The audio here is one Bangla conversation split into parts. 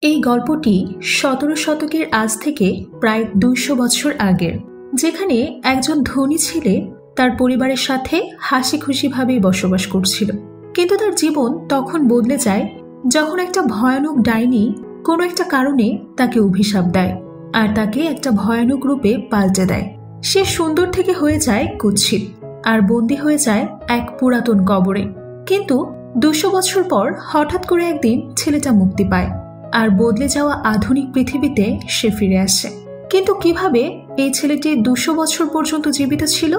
এই গল্পটি ১৭ শতকের আজ থেকে প্রায় ২০০ বছর আগের, যেখানে একজন ধনী ছেলে তার পরিবারের সাথে হাসি খুশিভাবেই বসবাস করছিল। কিন্তু তার জীবন তখন বদলে যায় যখন একটা ভয়ানক ডাইনি কোনো একটা কারণে তাকে অভিশাপ দেয় আর তাকে একটা ভয়ানক রূপে পাল্টে দেয়। সে সুন্দর থেকে হয়ে যায় কুৎসিত আর বন্দী হয়ে যায় এক পুরাতন কবরে। কিন্তু ২০০ বছর পর হঠাৎ করে একদিন ছেলেটা মুক্তি পায় আর বদলে যাওয়া আধুনিক পৃথিবীতে সে ফিরে আসে। কিন্তু কিভাবে এই ছেলেটি ২০০ বছর পর্যন্ত জীবিত ছিল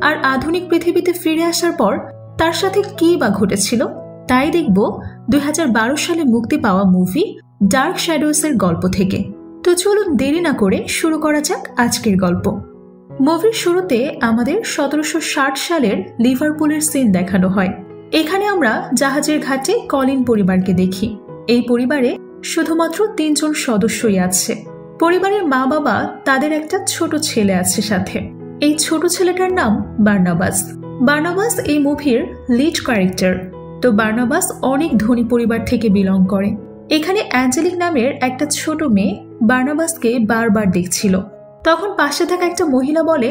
আর আধুনিক পৃথিবীতে ফিরে আসার পর তার সাথে কি বা ঘটেছিল, তাই দেখব ২০১২ সালে মুক্তি পাওয়া মুভি ডার্ক শ্যাডোস এর গল্প থেকে। তো চলুন দেরি না করে শুরু করা যাক আজকের গল্প। মুভির শুরুতে আমাদের ১৭৬০ সালের লিভারপুলের সিন দেখানো হয়। এখানে আমরা জাহাজের ঘাটে কলিন পরিবারকে দেখি। এই পরিবারে শুধুমাত্র ৩ জন সদস্যই আছে। পরিবারের মা বাবা, তাদের একটা ছোট ছেলে আছে সাথে। এই ছোট ছেলেটার নাম বার্নাবাস। বার্নাবাস এই মুভির লিড ক্যারেক্টার। তো বার্নাবাস অনেক ধনী পরিবার থেকে বিলং করে। এখানে অ্যাঞ্জেলিক নামের একটা ছোট মেয়ে বার্নাবাসকে বারবার দেখছিল। তখন পাশে থাকা একটা মহিলা বলে,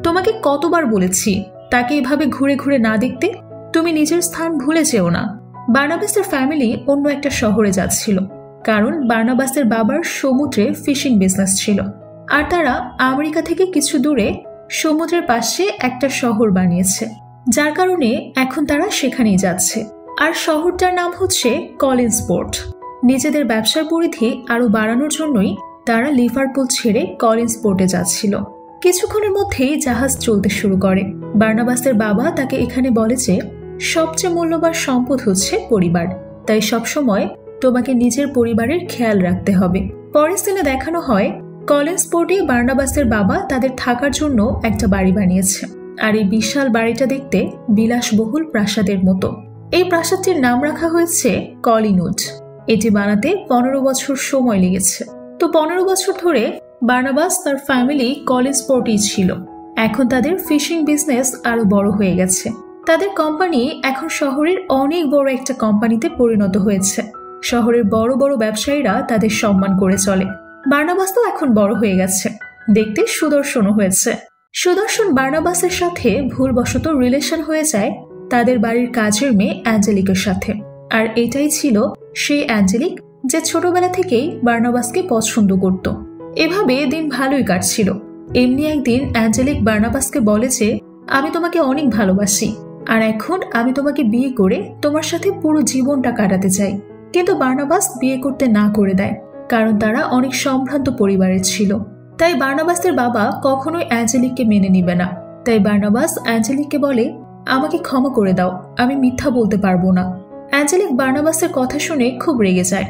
তোমাকে কতবার বলেছি তাকে এভাবে ঘুরে ঘুরে না দেখতে, তুমি নিজের স্থান ভুলে যেও না। বার্নাবাসের ফ্যামিলি অন্য একটা শহরে যাচ্ছিল, কারণ বার্নাবাসের বাবার সমুদ্রে ফিশিং বিজনেস ছিল আর তারা আমেরিকা থেকে কিছু দূরে সমুদ্রের পাশে একটা শহর বানিয়েছে, যার কারণে এখন তারা সেখানেই যাচ্ছে। আর শহরটার নাম হচ্ছে কলিন্সপোর্ট। নিজেদের ব্যবসার পরিধি আরো বাড়ানোর জন্যই তারা লিভারপুল ছেড়ে কলিন্সপোর্টে যাচ্ছিল। কিছুক্ষণের মধ্যেই জাহাজ চলতে শুরু করে। বার্নাবাসের বাবা তাকে এখানে বলে যে সবচেয়ে মূল্যবান সম্পদ হচ্ছে পরিবার, তাই সবসময় তোমাকে নিজের পরিবারের খেয়াল রাখতে হবে। পরের সিনে দেখানো হয় কলিন্সপোর্টে বার্নাবাসের বাবা তাদের থাকার জন্য একটা বাড়ি বানিয়েছে। আর এই বিশাল বাড়িটা দেখতে বিলাসবহুল প্রাসাদের মতো। এই প্রাসাদটির নাম রাখা হয়েছে কলিনউড। এটি বানাতে ১৫ বছর সময় লেগেছে। তো ১৫ বছর ধরে বার্নাবাস তার ফ্যামিলি কলিন্সপোর্টেই ছিল। এখন তাদের ফিশিং বিজনেস আরো বড় হয়ে গেছে। তাদের কোম্পানি এখন শহরের অনেক বড় একটা কোম্পানিতে পরিণত হয়েছে। শহরের বড় বড় ব্যবসায়ীরা তাদের সম্মান করে চলে। বার্নাবাস তো এখন বড় হয়ে গেছে, দেখতে সুদর্শনও হয়েছে। সুদর্শন বার্নাবাসের সাথে ভুলবশত রিলেশন হয়ে যায় তাদের বাড়ির কাজের মেয়ে অ্যাঞ্জেলিকের সাথে। আর এটাই ছিল সেই অ্যাঞ্জেলিক যে ছোটবেলা থেকেই বার্নাবাসকে পছন্দ করত। এভাবে দিন ভালোই কাটছিল। এমনি একদিন অ্যাঞ্জেলিক বার্নাবাসকে বলে যে আমি তোমাকে অনেক ভালোবাসি আর এখন আমি তোমাকে বিয়ে করে তোমার সাথে পুরো জীবনটা কাটাতে চাই। কিন্তু বার্নাবাস বিয়ে করতে না করে দেয়, কারণ তারা অনেক সম্ভ্রান্ত পরিবারের ছিল। তাই বার্নাবাসের বাবা কখনোই অ্যাঞ্জেলিককে মেনে নিবে না। তাই বার্নাবাস অ্যাঞ্জেলিককে বলে, আমাকে ক্ষমা করে দাও, আমি মিথ্যা বলতে পারবো না। অ্যাঞ্জেলিক বার্নাবাসের কথা শুনে খুব রেগে যায়।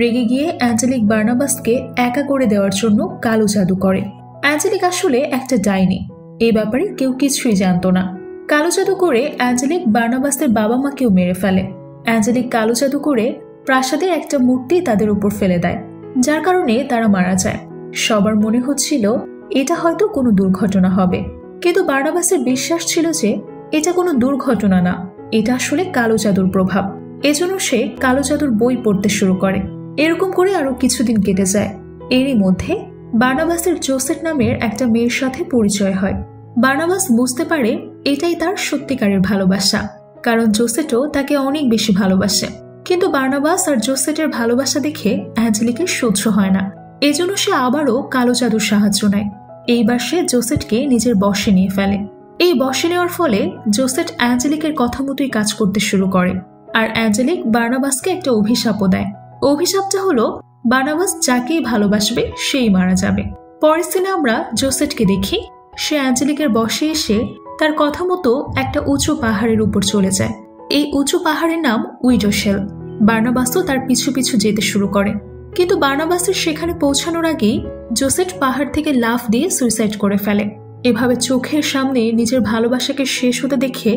রেগে গিয়ে অ্যাঞ্জেলিক বার্নাবাসকে একা করে দেওয়ার জন্য কালো জাদু করে। অ্যাঞ্জেলিক আসলে একটা ডাইনি, এই ব্যাপারে কেউ কিছুই জানতো না। কালো জাদু করে অ্যাঞ্জেলিক বার্নাবাসের বাবা মাকেও মেরে ফেলে। অ্যাঞ্জেলিক কালো জাদু করে প্রাসাদের একটা মূর্তি তাদের উপর ফেলে দেয়, যার কারণে তারা মারা যায়। সবার মনে হচ্ছিল এটা হয়তো কোনো দুর্ঘটনা হবে, কিন্তু বার্নাবাসের বিশ্বাস ছিল যে এটা কোনো দুর্ঘটনা না, এটা আসলে কালো জাদুর প্রভাব। এজন্য সে কালো জাদুর বই পড়তে শুরু করে। এরকম করে আরো কিছুদিন কেটে যায়। এরই মধ্যে বার্নাবাসের জোসেট নামের একটা মেয়ের সাথে পরিচয় হয়। বার্নাবাস বুঝতে পারে এটাই তার সত্যিকারের ভালোবাসা, কারণ জোসেটও তাকে অনেক বেশি ভালোবাসে। কিন্তু বার্নাবাস আর জোসেটের ভালোবাসা দেখে অ্যাঞ্জেলিকের সহ্য হয় না। এজন্য সে আবারও কালো জাদুর সাহায্য নেয়। এইবার সে জোসেটকে নিজের বশে নিয়ে ফেলে। এই বশে নেওয়ার ফলে জোসেট অ্যাঞ্জেলিকের কথা মতোই কাজ করতে শুরু করে। আর অ্যাঞ্জেলিক বার্নাবাসকে একটা অভিশাপও দেয়। অভিশাপটা হলো বার্নাবাস যাকেই ভালোবাসবে সেই মারা যাবে। পরের দিনে আমরা জোসেটকে দেখি, সে অ্যাঞ্জেলিকের বশে এসে তার কথা মতো একটা উঁচু পাহাড়ের উপর চলে যায়। এই উঁচু পাহাড়ের নাম উইডোশেল। বার্নাবাসও তার পিছু পিছু যেতে শুরু করে। কিন্তু বার্নাবাসের সেখানে পৌঁছানোর আগেই জোসেট পাহাড় থেকে লাফ দিয়ে সুইসাইড করে ফেলে। এভাবে চোখের সামনে নিজের ভালোবাসাকে শেষ হতে দেখে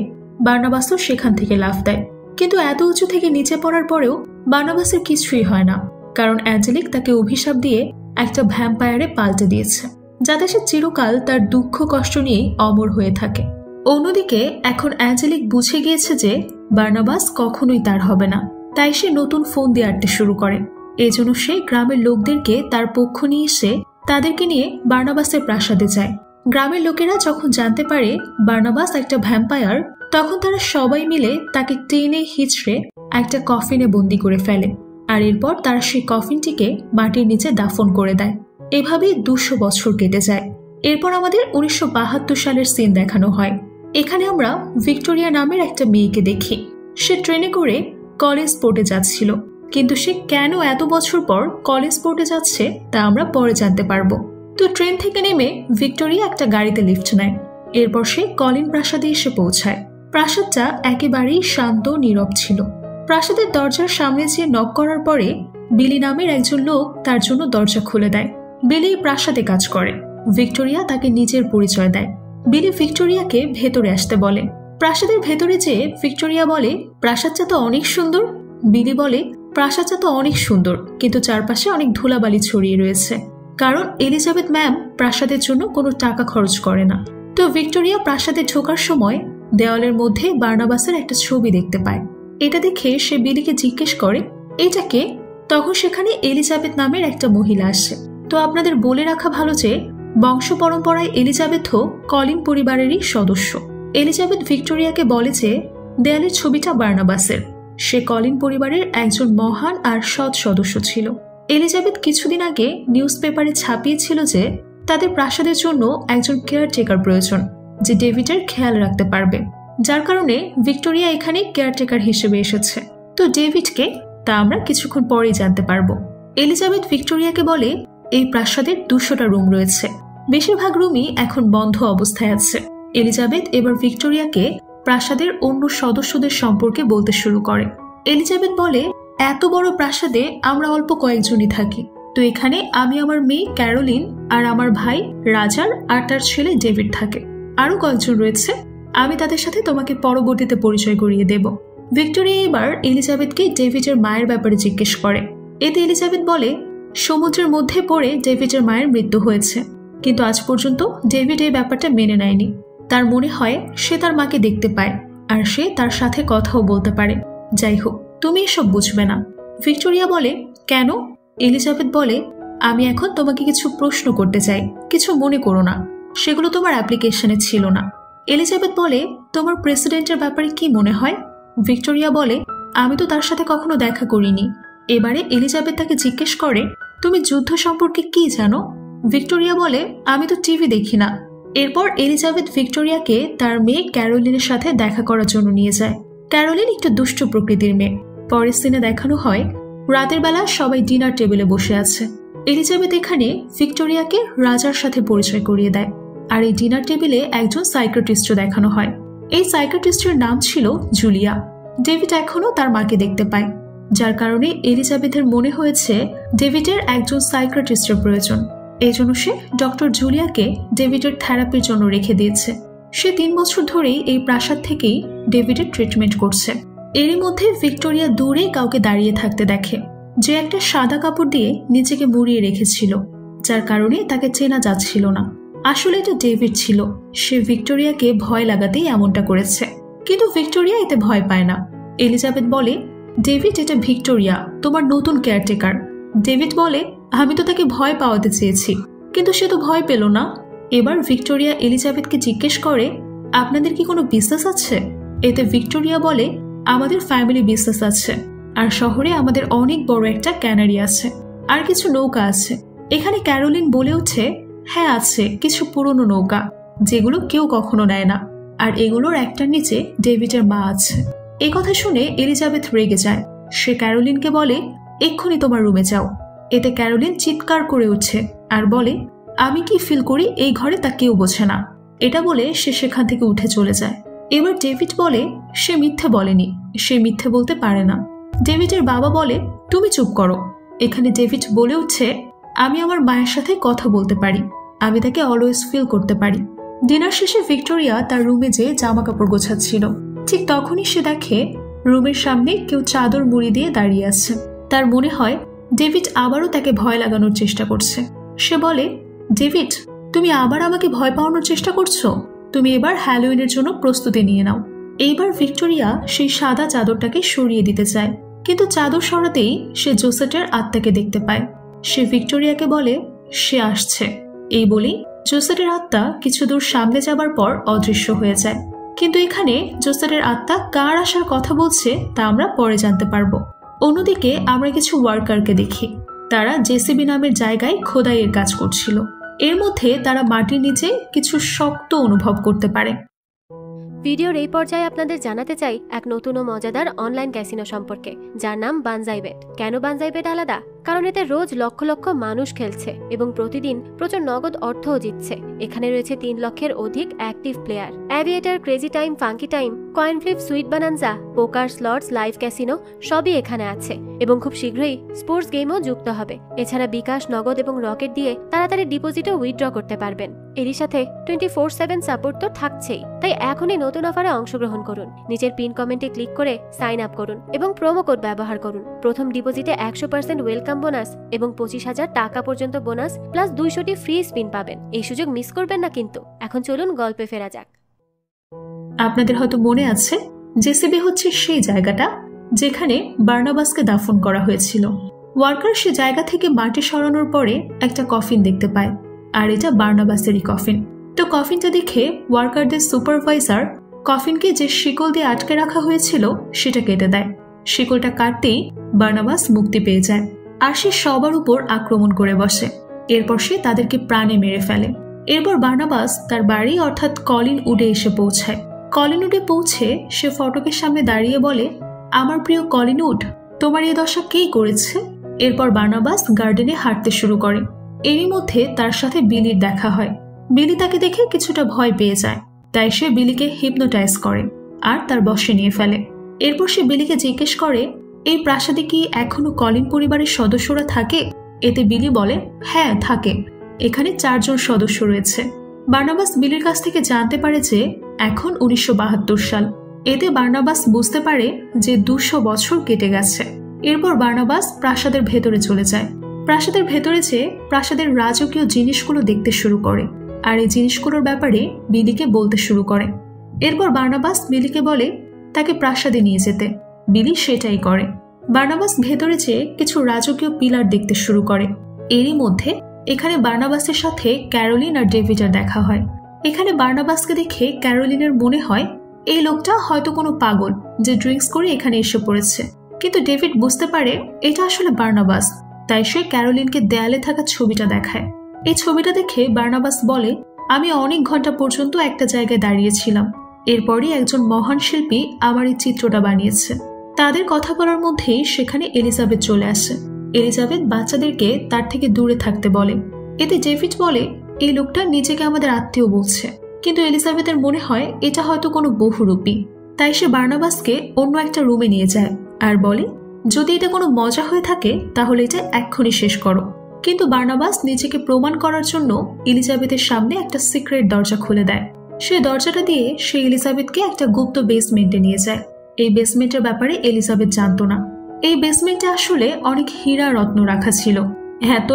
বার্নাবাসও সেখান থেকে লাফ দেয়। কিন্তু এত উঁচু থেকে নিচে পড়ার পরেও বার্নাবাসের কিছুই হয় না, কারণ অ্যাঞ্জেলিক তাকে অভিশাপ দিয়ে একটা ভ্যাম্পায়ারে পাল্টে দিয়েছে, যাতে সে চিরকাল তার দুঃখ কষ্ট নিয়েই অমর হয়ে থাকে। অন্যদিকে এখন অ্যাঞ্জেলিক বুঝে গিয়েছে যে বার্নাবাস কখনোই তার হবে না, তাই সে নতুন ফোন দিয়ে আঁটতে শুরু করে। এজন্য সে গ্রামের লোকদেরকে তার পক্ষ নিয়ে এসে তাদেরকে নিয়ে বার্নাবাসের প্রাসাদে যায়। গ্রামের লোকেরা যখন জানতে পারে বার্নাবাস একটা ভ্যাম্পায়ার, তখন তারা সবাই মিলে তাকে টেনে হিচড়ে একটা কফিনে বন্দি করে ফেলে, আর এরপর তারা সেই কফিনটিকে মাটির নিচে দাফন করে দেয়। এভাবেই 200 বছর কেটে যায়। এরপর আমাদের 1972 সালের সিন দেখানো হয়। এখানে আমরা ভিক্টোরিয়া নামের একটা মেয়েকে দেখি। সে ট্রেনে করে কলেজ পোর্টে যাচ্ছিল, কিন্তু সে কেন এত বছর পর কলেজ পোর্টে যাচ্ছে তা আমরা পরে জানতে পারবো। তো ট্রেন থেকে নেমে ভিক্টোরিয়া একটা গাড়িতে লিফট নেয়। এরপর সে কলিন প্রাসাদে এসে পৌঁছায়। প্রাসাদটা একেবারেই শান্ত নীরব ছিল। প্রাসাদের দরজার সামনে যে নক করার পরে বিলি নামের একজন লোক তার জন্য দরজা খুলে দেয়। বিলি প্রাসাদে কাজ করে। ভিক্টোরিয়া তাকে নিজের পরিচয় দেয়। বিলি ভিক্টোরিয়াকে ভেতরে আসতে বলে। প্রাসাদের ভেতরে যেয়ে ভিক্টোরিয়া বলে, প্রাসাদটা তো অনেক সুন্দর। বিলি বলে, প্রাসাদটা তো অনেক সুন্দর, কিন্তু চারপাশে অনেক ধুলাবালি ছড়িয়ে রয়েছে, কারণ এলিজাবেথ ম্যাম প্রাসাদের জন্য কোনো টাকা খরচ করে না। তো ভিক্টোরিয়া প্রাসাদে ঢোকার সময় দেওয়ালের মধ্যে বার্নাবাসের একটা ছবি দেখতে পায়। এটা দেখে সে বিলিকে জিজ্ঞেস করে, এটা কে? তখন সেখানে এলিজাবেথ নামের একটা মহিলা আসে। তো আপনাদের বলে রাখা ভালো যে বংশ পরম্পরায় এলিজাবেথও কলিন পরিবারেরই সদস্য। এলিজাবেথ ভিক্টোরিয়াকে বলে যে দেয়ালের ছবিটা বার্নাবাসের। সে কলিন পরিবারের একজন মহান আর সৎ সদস্য ছিল। এলিজাবেথ কিছুদিন আগে নিউজ পেপারে ছাপিয়েছিল যে তাদের প্রাসাদের জন্য একজন কেয়ারটেকার প্রয়োজন, যে ডেভিডের খেয়াল রাখতে পারবে, যার কারণে ভিক্টোরিয়া এখানে কেয়ারটেকার হিসেবে এসেছে। তো ডেভিডকে তা আমরা কিছুক্ষণ পরেই জানতে পারবো। এলিজাবেথ ভিক্টোরিয়াকে বলে, এই প্রাসাদের 200টা রুম রয়েছে, বেশিরভাগ রুমই এখন বন্ধ অবস্থায় আছে। এলিজাবেথ এবার ভিক্টোরিয়াকে প্রাসাদের অন্য সদস্যদের সম্পর্কে বলতে শুরু করে। এলিজাবেথ বলে, এত বড় প্রাসাদে আমরা অল্প কয়েকজনই থাকি। তো এখানে আমি, আমার মেয়ে ক্যারোলিন আর আমার ভাই রাজার আর তার ছেলে ডেভিড থাকে। আরো কয়েকজন রয়েছে, আমি তাদের সাথে তোমাকে পরবর্তীতে পরিচয় করিয়ে দেব। ভিক্টোরিয়া এবার এলিজাবেথকে ডেভিডের মায়ের ব্যাপারে জিজ্ঞেস করে। এতে এলিজাবেথ বলে, সমুদ্রের মধ্যে পড়ে ডেভিডের মায়ের মৃত্যু হয়েছে, কিন্তু আজ পর্যন্ত ডেভিড এই ব্যাপারটা মেনে নেয়নি। তার মনে হয় সে তার মাকে দেখতে পায়, আর সে তার সাথে কথাও বলতে পারে। যাই হোক, তুমি এসব বুঝবে না। ভিক্টোরিয়া বলে, কেন? এলিজাবেথ বলে, আমি এখন তোমাকে কিছু প্রশ্ন করতে চাই, কিছু মনে করো না, সেগুলো তোমার অ্যাপ্লিকেশনে ছিল না। এলিজাবেথ বলে, তোমার প্রেসিডেন্টের ব্যাপারে কি মনে হয়? ভিক্টোরিয়া বলে, আমি তো তার সাথে কখনো দেখা করিনি। এবারে এলিজাবেথ তাকে জিজ্ঞেস করে, তুমি যুদ্ধ সম্পর্কে কি জানো? ভিক্টোরিয়া বলে, আমি তো টিভি দেখি না। এরপর এলিজাবেথ ভিক্টোরিয়াকে তার মেয়ে ক্যারোলিনের সাথে দেখা করার জন্য নিয়ে যায়। ক্যারোলিন একটু দুষ্ট প্রকৃতির মেয়ে। পরের সিনে দেখানো হয় রাতের বেলা সবাই ডিনার টেবিলে বসে আছে। এলিজাবেথ এখানে ভিক্টোরিয়াকে রাজার সাথে পরিচয় করিয়ে দেয়, আর এই ডিনার টেবিলে একজন সাইকিয়াট্রিস্টও দেখানো হয়। এই সাইকিয়াট্রিস্টের নাম ছিল জুলিয়া। ডেভিড এখনো তার মাকে দেখতে পায়, যার কারণে এলিজাবেথের মনে হয়েছে ডেভিডের একজন সাইকিয়াট্রিস্টের প্রয়োজন। এই জন্য সে ডক্টর জুলিয়াকে ডেভিডের থেরাপির জন্য রেখে দিয়েছে। সে 3 বছর ধরেই এই প্রাসাদ থেকেই ডেভিডের ট্রিটমেন্ট করছে। এরই মধ্যে ভিক্টোরিয়া দূরে কাউকে দাঁড়িয়ে থাকতে দেখে, যে একটা সাদা কাপড় দিয়ে নিজেকে মুড়িয়ে রেখেছিল, যার কারণে তাকে চেনা যাচ্ছিল না। আসলে এটা ডেভিড ছিল। সে ভিক্টোরিয়াকে ভয় লাগাতেই এমনটা করেছে, কিন্তু ভিক্টোরিয়া এতে ভয় পায় না। এলিজাবেথ বলে, ডেভিড, এটা ভিক্টোরিয়া, তোমার নতুন কেয়ারটেকার। ডেভিড বলে, আমি তো তাকে ভয় পাওয়াতে চেয়েছি, কিন্তু সে তো ভয় পেল না। এবার ভিক্টোরিয়া এলিজাবেথকে জিজ্ঞেস করে, আপনাদের কি কোনো বিজনেস আছে? এতে ভিক্টোরিয়া বলে, আমাদের ফ্যামিলি বিজনেস আছে, আর শহরে আমাদের অনেক বড় একটা ক্যানারি আছে, আর কিছু নৌকা আছে। এখানে ক্যারোলিন বলে ওঠে, হ্যাঁ আছে, কিছু পুরনো নৌকা, যেগুলো কেউ কখনো নেয় না, আর এগুলোর একটার নিচে ডেভিডের মা আছে। এই কথা শুনে এলিজাবেথ রেগে যায়। সে ক্যারোলিনকে বলে, এক্ষুনি তোমার রুমে যাও। এতে ক্যারোলিন চিৎকার করে উঠছে আর বলে, আমি কি ফিল করি এই ঘরে তা কেউ বোঝে না। এটা বলে সে সেখান থেকে উঠে চলে যায়। এবার ডেভিড বলে, সে মিথ্যে বলেনি, সে মিথ্যে বলতে পারে না। ডেভিডের বাবা বলে, তুমি চুপ করো। এখানে ডেভিড বলে উঠছে, আমি আমার মায়ের সাথে কথা বলতে পারি, আমি তাকে অলওয়েজ ফিল করতে পারি। ডিনার শেষে ভিক্টোরিয়া তার রুমে যেয়ে জামা কাপড় গোছাচ্ছিল। ঠিক তখনই সে দেখে রুমের সামনে কেউ চাদর মুড়ি দিয়ে দাঁড়িয়ে আছে। তার মনে হয় ডেভিড আবারও তাকে ভয় লাগানোর চেষ্টা করছে। সে বলে, ডেভিড, তুমি আবার আমাকে ভয় পাওয়ানোর চেষ্টা করছো? তুমি এবার হ্যালোউইনের জন্য প্রস্তুতি নিয়ে নাও। এইবার ভিক্টোরিয়া সেই সাদা চাদরটাকে সরিয়ে দিতে চায়, কিন্তু চাদর সরাতেই সে জোসেটের আত্মাকে দেখতে পায়। সে ভিক্টোরিয়াকে বলে সে আসছে। এই বলেই জোসেটের আত্মা কিছু দূর সামনে যাবার পর অদৃশ্য হয়ে যায়। কিন্তু এখানে জোসেটের আত্মা কার আসার কথা বলছে তা আমরা পরে জানতে পারবো। অন্যদিকে আমরা কিছু ওয়ার্কারকে দেখি। তারা জেসিবি নামের জায়গায় খোদাইয়ের কাজ করছিল। এর মধ্যে তারা মাটির নিচে কিছু শক্ত অনুভব করতে পারে। ভিডিওর এই পর্যায়ে আপনাদের জানাতে চাই এক নতুন ও মজাদার অনলাইন ক্যাসিনো সম্পর্কে, যার নাম বানজাই বেট। কেন বানজাই বেট আলাদা? কারণ এতে রোজ লক্ষ লক্ষ মানুষ খেলছে এবং প্রতিদিন প্রচুর নগদ অর্থও জিতছে। এখানে রয়েছে 3 লক্ষের অধিক active player. Aviator, crazy time, funky time, coin flip, sweet bonanza, poker, slots, live casino সবই এখানে আছে এবং খুব শীঘ্রই স্পোর্টস গেমও যুক্ত হবে। এছাড়া বিকাশ, নগদ এবং রকেট দিয়ে তাড়াতাড়ি ডিপোজিটও উইথড্র করতে পারবেন। এরই সাথে 24/7 সাপোর্ট তো থাকছেই। তাই এখনই নতুন অফারে অংশগ্রহণ করুন। নিচের পিন কমেন্টে ক্লিক করে সাইন আপ করুন এবং প্রোমো কোড ব্যবহার করুন। প্রথম ডিপোজিটে 100% ওয়েলকাম বোনাস এবং 25,000 টাকা পর্যন্ত বোনাস প্লাস 200টি ফ্রি স্পিন পাবেন। এই সুযোগ মিস করবেন না কিন্তু। এখন চলুন গল্পে ফেরা যাক। আপনাদের হয়তো মনে আছে, জেসিবি হচ্ছে সেই জায়গাটা যেখানে বার্নাবাসকে দাফন করা হয়েছিল। ওয়ার্কার সে জায়গা থেকে মাটি সরানোর পরে একটা কফিন দেখতে পায়, আর এটা বার্নাবাসেরই কফিন। তো কফিনটা দেখে ওয়ার্কারদের সুপারভাইজার কফিনকে যে শিকল দিয়ে আটকে রাখা হয়েছিল সেটা কেটে দেয়। শিকলটা কাটতেই বার্নাবাস মুক্তি পেয়ে যায়, আর সে সবার উপর আক্রমণ করে বসে। এরপর সে তাদেরকে প্রাণে মেরে ফেলে। এরপর বার্নাবাস তার বাড়ি অর্থাৎ কলিন উডে এসে পৌঁছায়। কলিন উডে পৌঁছে সে ফটকের সামনে দাঁড়িয়ে বলে, আমার প্রিয় কলিন উড, তোমার এই দশা কে করেছে? এরপর বার্নাবাস গার্ডেনে হাঁটতে শুরু করে। এরই মধ্যে তার সাথে বিলির দেখা হয়। বিলি তাকে দেখে কিছুটা ভয় পেয়ে যায়, তাই সে বিলিকে হিপনোটাইজ করে আর তার বশে নিয়ে ফেলে। এরপর সে বিলিকে জিজ্ঞেস করে, এই প্রাসাদে কি এখনো কলিন পরিবারের সদস্যরা থাকে? এতে বিলি বলে, হ্যাঁ থাকে, এখানে 4 জন সদস্য রয়েছে। বার্নাবাস বিলির কাছ থেকে জানতে পারে যে এখন 1972 সাল। এতে বার্নাবাস বুঝতে পারে যে 200 বছর কেটে গেছে। এরপর বার্নাবাস প্রাসাদের ভেতরে চলে যায়। প্রাসাদের ভেতরে যেয়ে প্রাসাদের রাজকীয় জিনিসগুলো দেখতে শুরু করে আর এই জিনিসগুলোর ব্যাপারে বিলিকে বলতে শুরু করে। এরপর বার্নাবাস বিলিকে বলে তাকে প্রাসাদে নিয়ে যেতে। বিলি সেটাই করে। বার্নাবাস ভেতরে যেয়ে কিছু রাজকীয় পিলার দেখতে শুরু করে। এরই মধ্যে এখানে বার্নাবাসের সাথে ক্যারোলিন আর ডেভিডের দেখা হয়। এখানে বার্নাবাসকে দেখে ক্যারোলিনের মনে হয় এই লোকটা হয়তো কোনো পাগল যে ড্রিঙ্কস করে এখানে এসে পড়েছে। কিন্তু ডেভিড বুঝতে পারে এটা আসলে বার্নাবাস, তাই সে ক্যারোলিনকে দেয়ালে থাকা ছবিটা দেখায়। এই ছবিটা দেখে বার্নাবাস বলে, আমি অনেক ঘন্টা পর্যন্ত একটা জায়গায় দাঁড়িয়েছিলাম। এরপরই একজন মহান শিল্পী আমার এই চিত্রটা বানিয়েছে। তাদের কথা বলার মধ্যেই সেখানে এলিজাবেথ চলে আসে। এলিজাবেথ বাচ্চাদেরকে তার থেকে দূরে থাকতে বলে। এতে ডেভিড বলে, এই লোকটা নিজেকে আমাদের আত্মীয় বলছে। কিন্তু এলিজাবেথের মনে হয় এটা হয়তো কোনো বহুরূপী, তাই সে বার্নাবাসকে অন্য একটা রুমে নিয়ে যায় আর বলে, যদি এটা কোনো মজা হয়ে থাকে তাহলে এটা এক্ষুনি শেষ করো। কিন্তু বার্নাবাস নিজেকে প্রমাণ করার জন্য এলিজাবেথের সামনে একটা সিক্রেট দরজা খুলে দেয়। সেই দরজাটা দিয়ে সে এলিজাবেথকে একটা গুপ্ত বেসমেন্টে নিয়ে যায়। এই বেসমেন্টের ব্যাপারে এলিজাবেথ জানতো না। এই বেসমেন্টে আসলে অনেক হীরা রত্ন রাখা ছিল।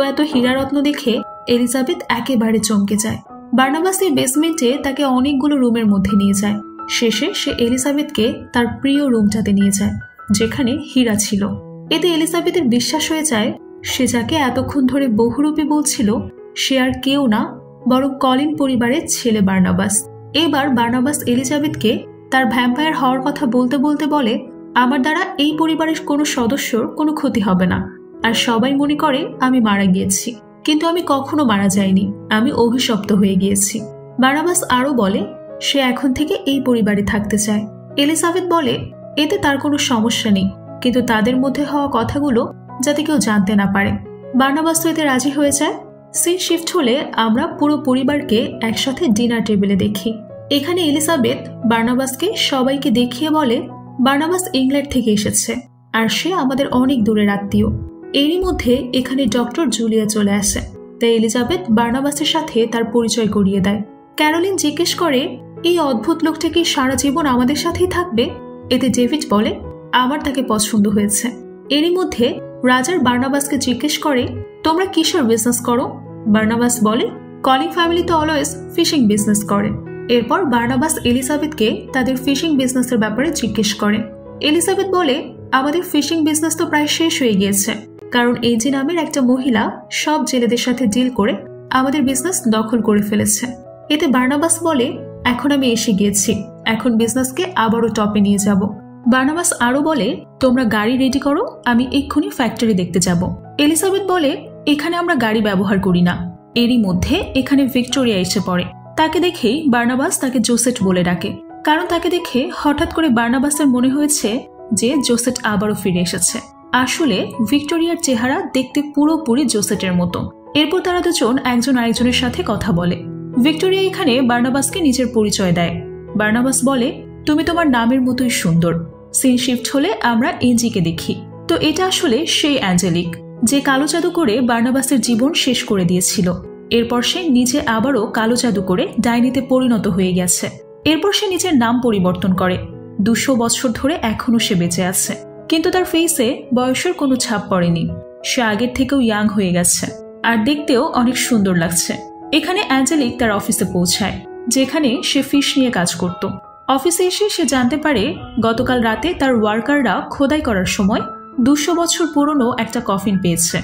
এত হীরা রত্ন দেখে এলিজাবেথ একেবারে চমকে যায়। বার্নাবাস এই বেসমেন্টে তাকে অনেকগুলো রুমের মধ্যে নিয়ে যায়। শেষে সে এলিজাবেথকে তার প্রিয় রুমটাতে নিয়ে যায় যেখানে হীরা ছিল। এতে এলিজাবেথের বিশ্বাস হয়ে যায় সে যাকে এতক্ষণ ধরে বহুরূপী বলছিল সে আর কেউ না, বরং কলিন পরিবারের ছেলে বার্নাবাস। এবার বার্নাবাস এলিজাবেথকে তার ভ্যাম্পায়ার হওয়ার কথা বলতে বলতে বলে, আমার দ্বারা এই পরিবারের কোনো সদস্যর কোনো ক্ষতি হবে না, আর সবাই মনে করে আমি মারা গিয়েছি, কিন্তু আমি কখনো মারা যাইনি, আমি অভিশপ্ত হয়ে গিয়েছি। বার্নাবাস আরও বলে সে এখন থেকে এই পরিবারে থাকতে চায়। এলিজাবেথ বলে এতে তার কোনো সমস্যা নেই, কিন্তু তাদের মধ্যে হওয়া কথাগুলো যাতে কেউ জানতে না পারে। বার্নাবাস তো এতে রাজি হয়ে যায়। সিন শিফট হলে আমরা পুরো পরিবারকে একসাথে ডিনার টেবিলে দেখি। এখানে এলিজাবেথ বার্নাবাসকে সবাইকে দেখিয়ে বলে বার্নাবাস ইংল্যান্ড থেকে এসেছে আর সে আমাদের অনেক দূরের আত্মীয়। এরই মধ্যে এখানে ডক্টর জুলিয়া চলে আসে, তাই এলিজাবেথ বার্নাবাসের সাথে তার পরিচয় করিয়ে দেয়। ক্যারোলিন জিজ্ঞেস করে এই অদ্ভুত লোকটা কি সারা জীবন আমাদের সাথেই থাকবে? এতে ডেভিড বলে আমার তাকে পছন্দ হয়েছে। এরই মধ্যে রাজার বার্নাবাসকে জিজ্ঞেস করে তোমরা কিসের বিজনেস করো? বার্নাবাস বলে কলিন ফ্যামিলি তো অলওয়েজ ফিশিং বিজনেস করে। এরপর বার্নাবাস এলিজাবেথকে তাদের ফিশিং বিজনেসের ব্যাপারে জিজ্ঞেস করে। এলিজাবেথ বলে আমাদের ফিশিং বিজনেস তো প্রায় শেষ হয়ে গিয়েছে, কারণ এজি নামের একটা মহিলা সব জেলেদের সাথে ডিল করে আমাদের বিজনেস দখল করে ফেলেছে। এতে বার্নাবাস বলে, এখন আমি এসে গিয়েছি, এখন বিজনেসকে আবারও টপে নিয়ে যাব। বার্নাবাস আরো বলে, তোমরা গাড়ি রেডি করো, আমি এক্ষুনি ফ্যাক্টরি দেখতে যাব। এলিজাবেথ বলে, এখানে আমরা গাড়ি ব্যবহার করি না। এরই মধ্যে এখানে ভিক্টোরিয়া এসে পড়ে। তাকে দেখেই বার্নাবাস তাকে জোসেট বলে ডাকে, কারণ তাকে দেখে হঠাৎ করে বার্নাবাসের মনে হয়েছে যে জোসেট আবারও ফিরে এসেছে। আসলে ভিক্টোরিয়ার চেহারা দেখতে পুরোপুরি জোসেটের মতো। এরপর তারা দুজন একজন আরেকজনের সাথে কথা বলে। ভিক্টোরিয়া এখানে বার্নাবাসকে নিজের পরিচয় দেয়। বার্নাবাস বলে, তুমি তোমার নামের মতোই সুন্দর। সিন শিফট হলে আমরা এঞ্জিকে দেখি, তো এটা আসলে সেই অ্যাঞ্জেলিক যে কালো জাদু করে বার্নাবাসের জীবন শেষ করে দিয়েছিল। এরপর সে নিজে আবারও কালো জাদু করে ডাইনিতে পরিণত হয়ে গেছে। এরপর সে নিজের নাম পরিবর্তন করে। 200 বছর ধরে এখনো সে বেঁচে আছে, কিন্তু তার ফেসে বয়সের কোনো ছাপ পড়েনি। সে আগের থেকেও ইয়াং হয়ে গেছে আর দেখতেও অনেক সুন্দর লাগছে। এখানে অ্যাঞ্জেলিক তার অফিসে পৌঁছায়, যেখানে সে ফিশ নিয়ে কাজ করত। অফিসে এসে সে জানতে পারে গতকাল রাতে তার ওয়ার্কাররা খোদাই করার সময় 200 বছর পুরনো একটা কফিন পেয়েছে।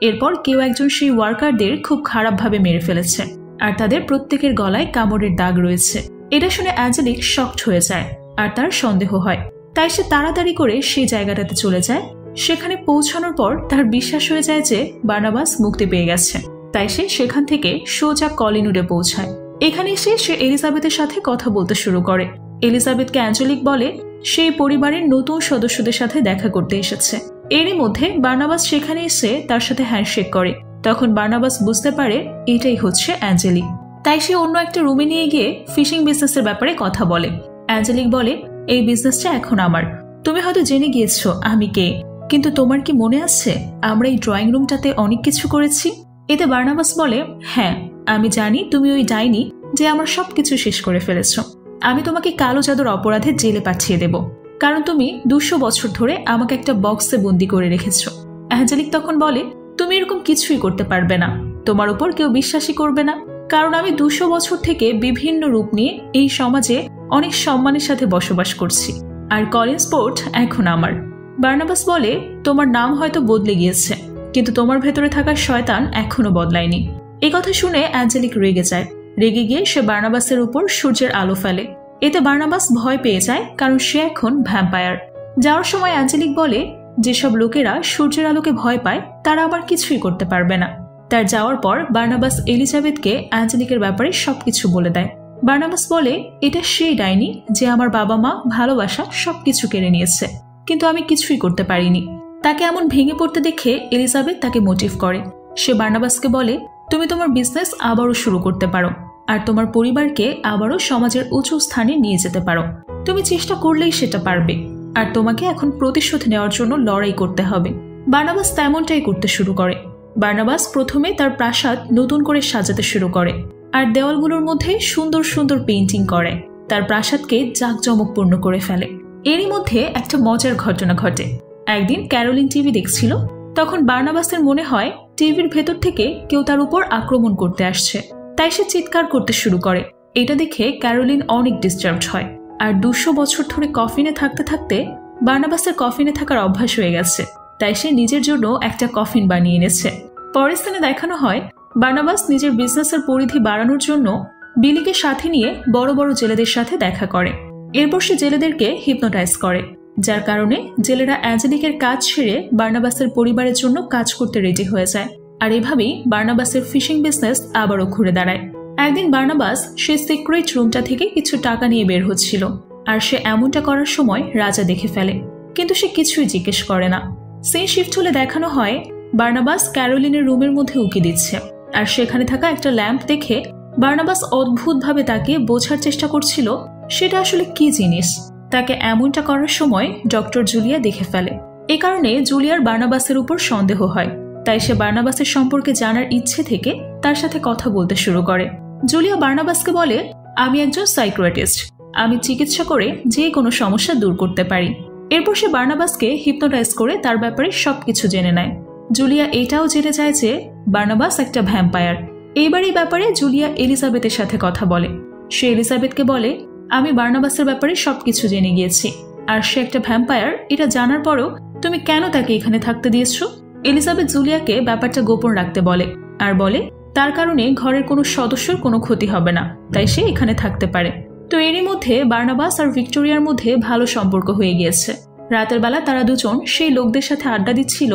এরপর কেউ একজন সেই ওয়ার্কারদের খুব খারাপভাবে মেরে ফেলেছে আর তাদের প্রত্যেকের গলায় কামড়ের দাগ রয়েছে। এটা শুনে অ্যাঞ্জেলিক শকড হয়ে যায় আর তার সন্দেহ হয়। তাই সে তাড়াতাড়ি করে সেই জায়গাটাতে চলে যায়। সেখানে পৌঁছানোর পর তার বিশ্বাস হয়ে যায় যে বার্নাবাস মুক্তি পেয়ে গেছে। তাই সে সেখান থেকে সোজা কলিনুডে পৌঁছায়। এখানে এসে সে এলিজাবেথের সাথে কথা বলতে শুরু করে। এলিজাবেথকে অ্যাঞ্জেলিক বলে সেই পরিবারের নতুন সদস্যদের সাথে দেখা করতে এসেছে। এরই মধ্যে বার্নাবাস সেখানে এসে তার সাথে হ্যান্ডশেক করে। তখন বার্নাবাস বুঝতে পারে এটাই হচ্ছে অ্যাঞ্জেলিক। তাই সে অন্য একটা রুমে নিয়ে গিয়ে ফিশিং বিজনেসের ব্যাপারে কথা বলে। অ্যাঞ্জেলিক বলে, এই বিজনেসটা এখন আমার। তুমি হয়তো জেনে গিয়েছো আমি কে, কিন্তু তোমার কি মনে আছে আমরা এই ড্রয়িং রুমটাতে অনেক কিছু করেছি? এতে বার্নাবাস বলে, হ্যাঁ আমি জানি তুমি ওই ডাইনি যে আমার সবকিছু শেষ করে ফেলেছ। আমি তোমাকে কালো জাদুর অপরাধে জেলে পাঠিয়ে দেব, কারণ তুমি 200 বছর ধরে আমাকে একটা বক্সে বন্দি করে রেখেছ। অ্যাঞ্জেলিক তখন বলে, তুমি এরকম কিছুই করতে পারবে না, তোমার উপর কেউ বিশ্বাসই করবে না, কারণ আমি 200 বছর থেকে বিভিন্ন রূপ নিয়ে এই সমাজে অনেক সম্মানের সাথে বসবাস করছি, আর কলিন্সপোর্ট এখন আমার। বার্নাবাস বলে, তোমার নাম হয়তো বদলে গিয়েছে, কিন্তু তোমার ভেতরে থাকা শয়তান এখনো বদলায়নি। এই কথা শুনে অ্যাঞ্জেলিক রেগে যায়। রেগে গিয়ে সে বার্নাবাসের উপর সূর্যের আলো ফেলে। এতে বার্নাবাস ভয় পেয়ে যায়, কারণ সে এখন ভ্যাম্পায়ার। যাওয়ার সময় অ্যাঞ্জেলিক বলে, যেসব লোকেরা সূর্যের আলোকে ভয় পায় তারা আবার কিছুই করতে পারবে না। তার যাওয়ার পর বার্নাবাস এলিজাবেথকে অ্যাঞ্জেলিকের ব্যাপারে সবকিছু বলে দেয়। বার্নাবাস বলে, এটা সেই ডাইনি যে আমার বাবা মা ভালোবাসা সবকিছু কেড়ে নিয়েছে, কিন্তু আমি কিছুই করতে পারিনি। তাকে এমন ভেঙে পড়তে দেখে এলিজাবেথ তাকে মোটিভ করে। সে বার্নাবাসকে বলে, তুমি তোমার বিজনেস আবারও শুরু করতে পারো আর তোমার পরিবারকে আবারও সমাজের উঁচু স্থানে নিয়ে যেতে পারো। তুমি চেষ্টা করলেই সেটা পারবে, আর তোমাকে এখন প্রতিশোধ নেওয়ার জন্য লড়াই করতে হবে। বার্নাবাস তেমনটাই করতে শুরু করে। বার্নাবাস প্রথমে তার প্রাসাদ নতুন করে সাজাতে শুরু করে আর দেওয়ালগুলোর মধ্যে সুন্দর সুন্দর পেইন্টিং করে, তার প্রাসাদকে জাঁকজমকপূর্ণ করে ফেলে। এরই মধ্যে একটা মজার ঘটনা ঘটে। একদিন ক্যারোলিন টিভি দেখছিল, তখন বার্নাবাসের মনে হয় টিভির ভেতর থেকে কেউ তার উপর আক্রমণ করতে আসছে। তাই সে চিৎকার করতে শুরু করে। এটা দেখে ক্যারোলিন অনেক ডিস্টার্বড হয়। আর 200 বছর ধরে কফিনে থাকতে থাকতে বার্নাবাসের কফিনে থাকার অভ্যাস হয়ে গেছে, তাই সে নিজের জন্য একটা কফিন বানিয়ে এনেছে। পরের স্থানে দেখানো হয় বার্নাবাস নিজের বিজনেসের পরিধি বাড়ানোর জন্য বিলিকে সাথে নিয়ে বড় বড় জেলেদের সাথে দেখা করে। এরপর সে জেলেদেরকে হিপনোটাইজ করে, যার কারণে জেলেরা অ্যাঞ্জেলিকের কাজ ছেড়ে বার্নাবাসের পরিবারের জন্য কাজ করতে রেডি হয়ে যায়। আর এভাবেই বার্নাবাসের ফিশিং বিজনেস আবারও ঘুরে দাঁড়ায়। একদিন বার্নাবাস সে সিক্রেট রুমটা থেকে কিছু টাকা নিয়ে বের হচ্ছিল, আর সে এমনটা করার সময় রাজা দেখে ফেলে, কিন্তু সে কিছুই জিজ্ঞেস করে না। সেই শিফট হলে দেখানো হয় বার্নাবাস ক্যারোলিনের রুমের মধ্যে উকি দিচ্ছে, আর সেখানে থাকা একটা ল্যাম্প দেখে বার্নাবাস অদ্ভুতভাবে তাকে বোঝার চেষ্টা করছিল সেটা আসলে কি জিনিস। তাকে এমনটা করার সময় ডক্টর জুলিয়া দেখে ফেলে। এ কারণে জুলিয়ার বার্নাবাসের উপর সন্দেহ হয়, তাই সে বার্নাবাসের সম্পর্কে জানার ইচ্ছে থেকে তার সাথে কথা বলতে শুরু করে। জুলিয়া বার্নাবাসকে বলে, আমি একজন সাইকিয়াট্রিস্ট, আমি চিকিৎসা করে যে কোনো সমস্যা দূর করতে পারি। এরপর সে বার্নাবাসকে হিপনোটাইজ করে তার ব্যাপারে সবকিছু জেনে নেয়। জুলিয়া এটাও জেনে যায় যে বার্নাবাস একটা ভ্যাম্পায়ার। এইবার এই ব্যাপারে জুলিয়া এলিজাবেথের সাথে কথা বলে। সে এলিজাবেথকে বলে, আমি বার্নাবাসের ব্যাপারে সবকিছু জেনে গিয়েছি, আর সে একটা ভ্যাম্পায়ার এটা জানার পরও তুমি কেন তাকে এখানে থাকতে দিয়েছো? এলিজাবেথ জুলিয়াকে ব্যাপারটা গোপন রাখতে বলে আর বলে তার কারণে ঘরের কোনো সদস্যর কোনো ক্ষতি হবে না, তাই সে এখানে থাকতে পারে। তো এরই মধ্যে বার্নাবাস আর ভিক্টোরিয়ার মধ্যে ভালো সম্পর্ক হয়ে গিয়েছে। রাতের বেলা তারা দুজন সেই লোকদের সাথে আড্ডা দিচ্ছিল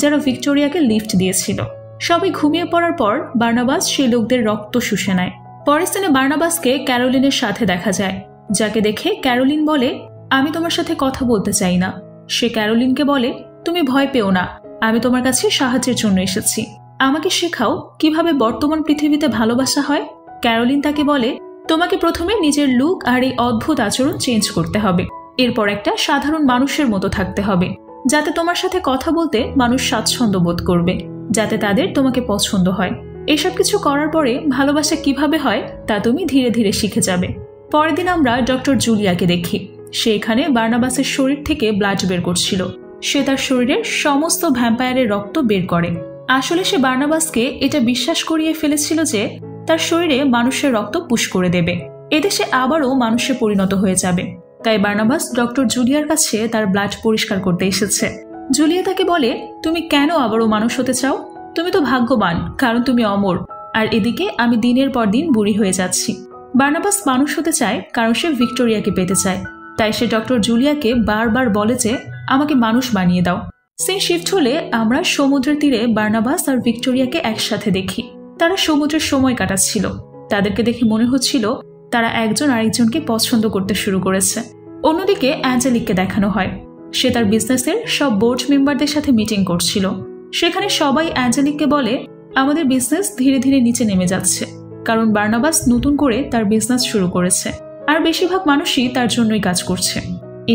যারা ভিক্টোরিয়াকে লিফট দিয়েছিল। সবাই ঘুমিয়ে পড়ার পর বার্নাবাস সেই লোকদের রক্ত শুষে নেয়। পরের স্থানে বার্নাবাসকে ক্যারোলিনের সাথে দেখা যায়, যাকে দেখে ক্যারোলিন বলে আমি তোমার সাথে কথা বলতে চাই না। সে ক্যারোলিনকে বলে তুমি ভয় পেও না, আমি তোমার কাছে সাহায্যের জন্য এসেছি, আমাকে শেখাও কিভাবে বর্তমান পৃথিবীতে ভালোবাসা হয়। ক্যারোলিন তাকে বলে তোমাকে প্রথমে নিজের লুক আর এই অদ্ভুত আচরণ চেঞ্জ করতে হবে, এরপর একটা সাধারণ মানুষের মতো থাকতে হবে, যাতে তোমার সাথে কথা বলতে মানুষ স্বাচ্ছন্দ্য বোধ করবে, যাতে তাদের তোমাকে পছন্দ হয়। এসব কিছু করার পরে ভালোবাসা কিভাবে হয় তা তুমি ধীরে ধীরে শিখে যাবে। পরের দিন আমরা ডক্টর জুলিয়াকে দেখি। সে এখানে বার্নাবাসের শরীর থেকে ব্লাড বের করছিল। সে তার শরীরের সমস্ত ভ্যাম্পায়ারের রক্ত বের করে। আসলে সে বার্নাবাসকে এটা বিশ্বাস করিয়ে ফেলেছিল যে তার শরীরে মানুষের রক্ত পুশ করে দেবে, এতে সে আবারও মানুষে পরিণত হয়ে যাবে। তাই বার্নাবাস ডক্টর জুলিয়ার কাছে তার ব্লাড পরিষ্কার করতে এসেছে। জুলিয়া তাকে বলে তুমি কেন আবারও মানুষ হতে চাও? তুমি তো ভাগ্যবান, কারণ তুমি অমর, আর এদিকে আমি দিনের পর দিন বুড়ি হয়ে যাচ্ছি। বার্নাবাস মানুষ হতে চায় কারণ সে ভিক্টোরিয়াকে পেতে চায়, তাই সে ডক্টর জুলিয়াকে বারবার বলে যে আমাকে মানুষ বানিয়ে দাও। সিন শিফট হলে আমরা সমুদ্রের তীরে বার্নাবাস আর ভিক্টোরিয়াকে একসাথে দেখি। তারা সমুদ্রের সময় কাটাচ্ছিল। তাদেরকে দেখে মনে হচ্ছিল তারা একজন আরেকজনকে পছন্দ করতে শুরু করেছে। অন্যদিকে অ্যাঞ্জেলিককে দেখানো হয়। সে তার বিজনেসের সব বোর্ড মেম্বারদের সাথে মিটিং করছিল। সেখানে সবাই অ্যাঞ্জেলিককে বলে আমাদের বিজনেস ধীরে ধীরে নিচে নেমে যাচ্ছে, কারণ বার্নাবাস নতুন করে তার বিজনেস শুরু করেছে আর বেশিরভাগ মানুষই তার জন্যই কাজ করছে।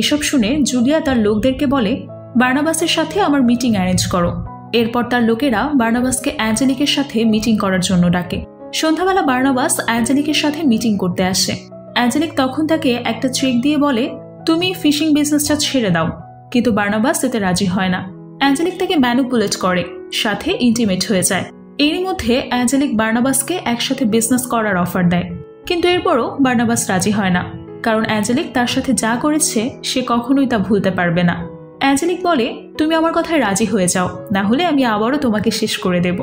এসব শুনে জুলিয়া তার লোকদেরকে বলে বার্নাবাসের সাথে আমার মিটিং অ্যারেঞ্জ করো। এরপর তার লোকেরা বার্নাবাসকে অ্যাঞ্জেলিকের সাথে মিটিং করার জন্য ডাকে। সন্ধ্যাবেলা বার্নাবাস অ্যাঞ্জেলিকের সাথে মিটিং করতে আসে। অ্যাঞ্জেলিক তখন তাকে একটা চেক দিয়ে বলে তুমি ফিশিং বিজনেসটা ছেড়ে দাও, কিন্তু বার্নাবাস এতে রাজি হয় না। অ্যাঞ্জেলিক তাকে ম্যানিপুলেট করে, সাথে ইন্টিমেট হয়ে যায়। এরই মধ্যে অ্যাঞ্জেলিক বার্নাবাসকে একসাথে বিজনেস করার অফার দেয়, কিন্তু এরপরও বার্নাবাস রাজি হয় না, কারণ অ্যাঞ্জেলিক তার সাথে যা করেছে সে কখনোই তা ভুলতে পারবে না। অ্যাঞ্জেলিক বলে তুমি আমার কথায় রাজি হয়ে যাও, না হলে আমি আবারও তোমাকে শেষ করে দেব।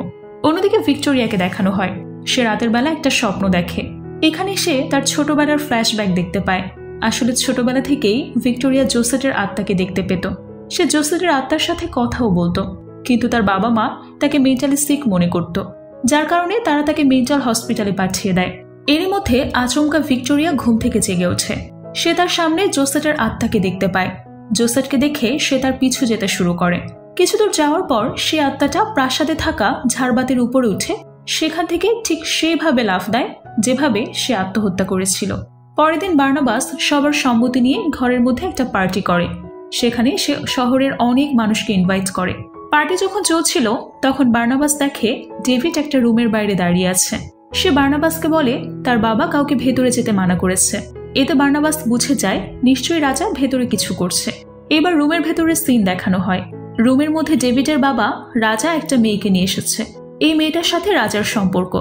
অন্যদিকে ভিক্টোরিয়াকে দেখানো হয়। সে রাতের বেলা একটা স্বপ্ন দেখে। এখানে সে তার ছোটবেলার ফ্ল্যাশব্যাক দেখতে পায়। আসলে ছোটবেলা থেকেই ভিক্টোরিয়া জোসেটের আত্মাকে দেখতে পেত। সে জোসেটের আত্মার সাথে কথাও বলতো, কিন্তু তার বাবা মা তাকে মেন্টালি সিক মনে করত, যার কারণে তারা তাকে মেন্টাল হসপিটালে পাঠিয়ে দেয়। এরই মধ্যে আচমকা ভিক্টোরিয়া ঘুম থেকে জেগে ওঠে। সে তার সামনে জোসেটের আত্মাকে দেখতে পায়। জোসেটকে দেখে সে তার পিছু যেতে শুরু করে। কিছু দূর যাওয়ার পর সে আত্মাটা প্রাসাদে থাকা ঝাড়বাতির উপরে উঠে সেখান থেকে ঠিক সেভাবে লাফ দেয় যেভাবে সে আত্মহত্যা করেছিল। পরের দিন বার্নাবাস সবার সম্মতি নিয়ে ঘরের মধ্যে একটা পার্টি করে। সেখানে সে শহরের অনেক মানুষকে ইনভাইট করে। পার্টি যখন চলছিল তখন বার্নাবাস দেখে ডেভিড একটা রুমের বাইরে দাঁড়িয়ে আছে। সে বার্নাবাসকে বলে তার বাবা কাউকে ভেতরে যেতে মানা করেছে। এতে বার্নাবাস বুঝে যায় নিশ্চয়ই রাজা ভেতরে কিছু করছে। এবার রুমের ভেতরে সিন দেখানো হয়। রুমের মধ্যে ডেভিডের বাবা রাজা একটা মেয়েকে নিয়ে এসেছে। এই মেয়েটার সাথে রাজার সম্পর্ক।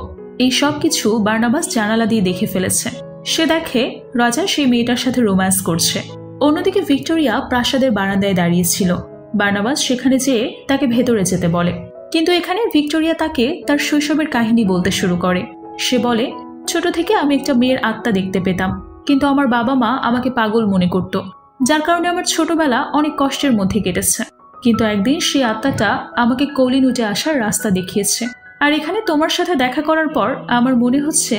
এই সব কিছু বার্নাবাস জানালা দিয়ে দেখে ফেলেছে। সে দেখে রাজা সেই মেয়েটার সাথে রোম্যান্স করছে। অন্যদিকে ভিক্টোরিয়া প্রাসাদের বারান্দায় দাঁড়িয়েছিল। বার্নাবাস সেখানে যেয়ে তাকে ভেতরে যেতে বলে, কিন্তু এখানে ভিক্টোরিয়া তাকে তার শৈশবের কাহিনী বলতে শুরু করে। সে বলে ছোট থেকে আমি একটা মেয়ের আত্মা দেখতে পেতাম, কিন্তু আমার বাবা মা আমাকে পাগল মনে করত, যার কারণে আমার ছোটবেলা অনেক কষ্টের মধ্যে কেটেছে। কিন্তু একদিন সেই আত্মাটা আমাকে কলিনুটে আসার রাস্তা দেখিয়েছে। আর এখানে তোমার সাথে দেখা করার পর আমার মনে হচ্ছে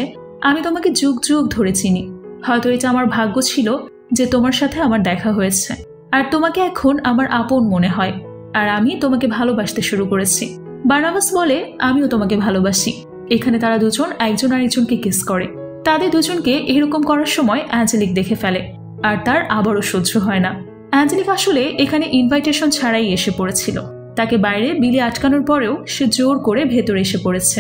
আমি তোমাকে যুগ যুগ ধরে চিনি। হয়তো এটা আমার ভাগ্য ছিল যে তোমার সাথে আমার দেখা হয়েছে, আর তোমাকে এখন আমার আপন মনে হয়, আর আমি তোমাকে ভালোবাসতে শুরু করেছি। বার্নাবাস বলে আমিও তোমাকে ভালোবাসি। এখানে তারা দুজন একজন আরেকজনকে কিস করে। তাদের দুজনকে এরকম করার সময় অ্যাঞ্জেলিক দেখে ফেলে, আর তার আবারও সহ্য হয় না। অ্যাঞ্জেলিক আসলে এখানে ইনভাইটেশন ছাড়াই এসে পড়েছিল। তাকে বাইরে বিলি আটকানোর পরেও সে জোর করে ভেতরে এসে পড়েছে।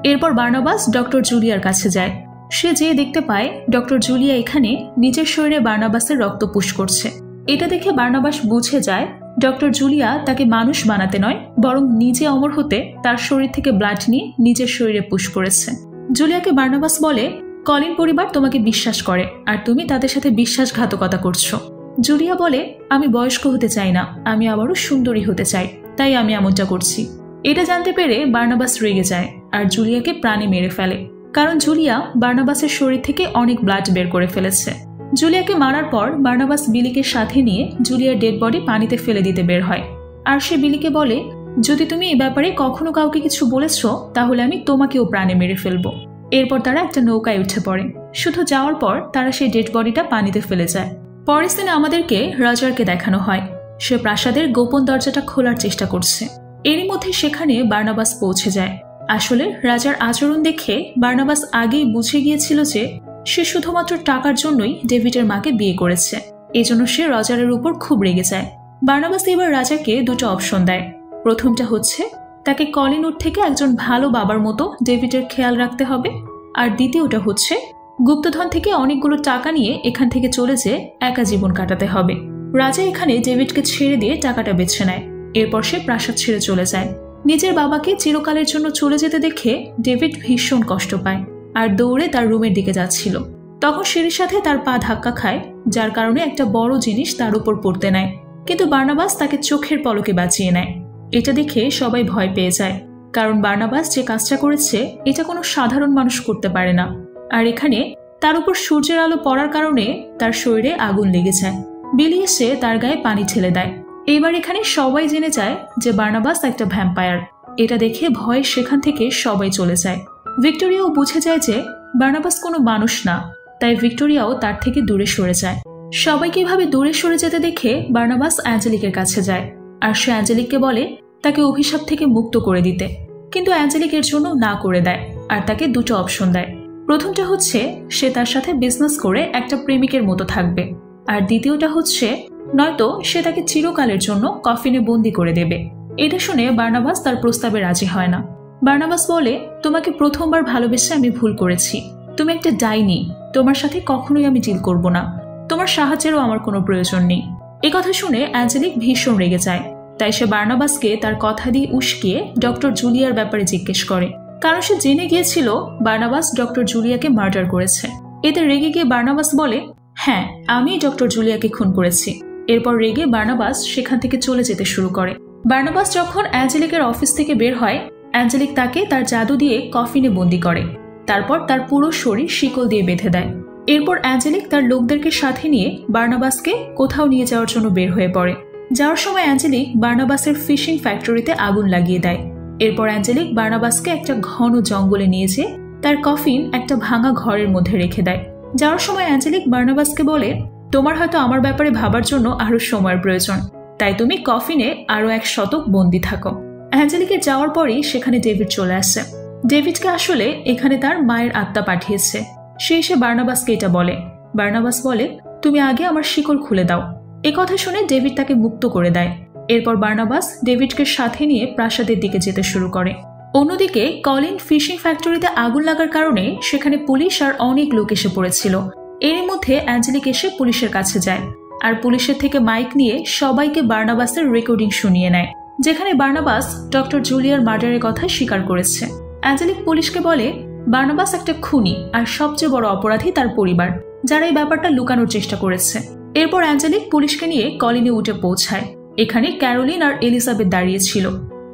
এরপর বার্নাবাস ডক্টর জুলিয়ার কাছে যায়। সে যেয়ে দেখতে পায় ডক্টর জুলিয়া এখানে নিজের শরীরে বার্নাবাসের রক্ত পুশ করছে। এটা দেখে বার্নাবাস বুঝে যায় ডক্টর জুলিয়া তাকে মানুষ বানাতে নয়, বরং নিজে অমর হতে তার শরীর থেকে ব্লাড নিয়ে নিজের শরীরে পুশ করেছে। জুলিয়াকে বার্নাবাস বলে কলিন পরিবার তোমাকে বিশ্বাস করে, আর তুমি তাদের সাথে বিশ্বাসঘাতকতা করছো। জুলিয়া বলে, আমি বয়স্ক হতে চাই না, আমি আবারও সুন্দরী হতে চাই, তাই আমি এমনটা করছি। এটা জানতে পেরে বার্নাবাস রেগে যায় আর জুলিয়াকে প্রাণে মেরে ফেলে, কারণ জুলিয়া বার্নাবাসের শরীর থেকে অনেক ব্লাড বের করে ফেলেছে। জুলিয়াকে মারার পর বার্নাবাস বিলিকে সাথে নিয়ে জুলিয়ার ডেড বডি পানিতে ফেলে দিতে বের হয়। আর সে বিলিকে বলে, যদি তুমি এই ব্যাপারে কখনো কাউকে কিছু বলেছ তাহলে আমি তোমাকেও প্রাণে মেরে ফেলবো। এরপর তারা একটা নৌকায় উঠে পড়ে। শুধু যাওয়ার পর তারা সেই ডেড বডিটা পানিতে ফেলে যায়। পরের দিনে আমাদেরকে রজারকে দেখানো হয়। সে প্রাসাদের গোপন দরজাটা খোলার চেষ্টা করছে। এরই মধ্যে সেখানে বার্নাবাস পৌঁছে যায়। আসলে রাজার আচরণ দেখে বার্নাবাস আগেই বুঝে গিয়েছিল যে সে শুধুমাত্র টাকার জন্যই ডেভিডের মাকে বিয়ে করেছে। এজন্য সে রজারের উপর খুব রেগে যায়। বার্নাবাস এবার রাজাকে দুটো অপশন দেয়। প্রথমটা হচ্ছে তাকে কলিনউড থেকে একজন ভালো বাবার মতো ডেভিডের খেয়াল রাখতে হবে, আর দ্বিতীয়টা হচ্ছে গুপ্তধন থেকে অনেকগুলো টাকা নিয়ে এখান থেকে চলে যেয়ে একা জীবন কাটাতে হবে। রাজা এখানে ডেভিডকে ছেড়ে দিয়ে টাকাটা বেছে নেয়। এরপর সে প্রাসাদ ছেড়ে চলে যায়। নিজের বাবাকে চিরকালের জন্য চলে যেতে দেখে ডেভিড ভীষণ কষ্ট পায় আর দৌড়ে তার রুমের দিকে যাচ্ছিল। তখন সিঁড়ির সাথে তার পা ধাক্কা খায়, যার কারণে একটা বড় জিনিস তার উপর পড়তে নেয়। কিন্তু বার্নাবাস তাকে চোখের পলকে বাঁচিয়ে নেয়। এটা দেখে সবাই ভয় পেয়ে যায়, কারণ বার্নাবাস যে কাজটা করেছে এটা কোনো সাধারণ মানুষ করতে পারে না। আর এখানে তার উপর সূর্যের আলো পড়ার কারণে তার শরীরে আগুন লেগে যায়। বিলি এসে তার গায়ে পানি ঢেলে দেয়। এবার এখানে সবাই জেনে যায় যে বার্নাবাস একটা ভ্যাম্পায়ার। এটা দেখে ভয়ে সেখান থেকে সবাই চলে যায়। ভিক্টোরিয়াও বুঝে যায় যে বার্নাবাস কোনো মানুষ না, তাই ভিক্টোরিয়াও তার থেকে দূরে সরে যায়। সবাইকে এভাবে দূরে সরে যেতে দেখে বার্নাবাস অ্যাঞ্জেলিকের কাছে যায় আর সে অ্যাঞ্জেলিককে বলে তাকে অভিশাপ থেকে মুক্ত করে দিতে। কিন্তু অ্যাঞ্জেলিক এর জন্য না করে দেয় আর তাকে দুটো অপশন দেয়। প্রথমটা হচ্ছে সে তার সাথে বিজনেস করে একটা প্রেমিকের মতো থাকবে, আর দ্বিতীয়টা হচ্ছে নয়তো সে তাকে চিরকালের জন্য কফিনে বন্দি করে দেবে। এটা শুনে বার্নাবাস তার প্রস্তাবে রাজি হয় না। বার্নাবাস বলে, তোমাকে প্রথমবার ভালোবেসে আমি ভুল করেছি। তুমি একটা ডাইনি, তোমার সাথে কখনোই আমি ডিল করব না। তোমার সাহায্যেরও আমার কোনো প্রয়োজন নেই। এ কথা শুনে অ্যাঞ্জেলিক ভীষণ রেগে যায়। তাই সে বার্নাবাসকে তার কথা দিয়ে উস্কিয়ে ডক্টর জুলিয়ার ব্যাপারে জিজ্ঞেস করে, কারণ সে জেনে গিয়েছিল বার্নাবাস ডক্টর জুলিয়াকে মার্ডার করেছে। এতে রেগে গিয়ে বার্নাবাস বলে, হ্যাঁ, আমি ডক্টর জুলিয়াকে খুন করেছি। এরপর রেগে বার্নাবাস সেখান থেকে চলে যেতে শুরু করে। বার্নাবাস যখন অ্যাঞ্জেলিকের অফিস থেকে বের হয়, অ্যাঞ্জেলিক তাকে তার জাদু দিয়ে কফিনে বন্দি করে। তারপর তার পুরো শরীর শিকল দিয়ে বেঁধে দেয়। এরপর অ্যাঞ্জেলিক তার লোকদেরকে সাথে নিয়ে বার্নাবাসকে কোথাও নিয়ে যাওয়ার জন্য বের হয়ে পড়ে। যাওয়ার সময় অ্যাঞ্জেলিক বার্নাবাসের ফিশিং ফ্যাক্টরিতে আগুন লাগিয়ে দেয়। এরপর অ্যাঞ্জেলিক বার্নাবাসকে একটা ঘন জঙ্গলে নিয়ে যেয়ে তার কফিন একটা ভাঙা ঘরের মধ্যে রেখে দেয়। যাওয়ার সময় অ্যাঞ্জেলিক বার্নাবাসকে বলে, তোমার হয়তো আমার ব্যাপারে ভাবার জন্য আরো সময়ের প্রয়োজন, তাই তুমি কফিনে আরো 1 শতক বন্দি থাকো। অ্যাঞ্জেলিকের যাওয়ার পরই সেখানে ডেভিড চলে আসে। ডেভিডকে আসলে এখানে তার মায়ের আত্মা পাঠিয়েছে। সে এসে বার্নাবাসকে এটা বলে। বার্নাবাস বলে, তুমি আগে আমার শিকল খুলে দাও। এ কথা শুনে ডেভিড তাকে মুক্ত করে দেয়। এরপর বার্নাবাস ডেভিডকে সাথে নিয়ে প্রাসাদের দিকে যেতে শুরু করে। অন্যদিকে কলিন ফিশিং ফ্যাক্টরিতে আগুন লাগার কারণে সেখানে পুলিশ আর অনেক লোক এসে পড়েছিল। এর মধ্যে অ্যাঞ্জেলিক এসে পুলিশের কাছে যায় আর পুলিশের থেকে মাইক নিয়ে সবাইকে বার্নাবাসের রেকর্ডিং শুনিয়ে নেয়, যেখানে বার্নাবাস ডক্টর জুলিয়ার মার্ডারের কথা স্বীকার করেছে। অ্যাঞ্জেলিক পুলিশকে বলে বার্নাবাস একটা খুনি আর সবচেয়ে বড় অপরাধী তার পরিবার, যারা এই ব্যাপারটা লুকানোর চেষ্টা করেছে। এরপর অ্যাঞ্জেলিক পুলিশকে নিয়ে কলিনে উঠে পৌঁছায়। এখানে ক্যারোলিন আর এলিজাবেথ দাঁড়িয়ে ছিল।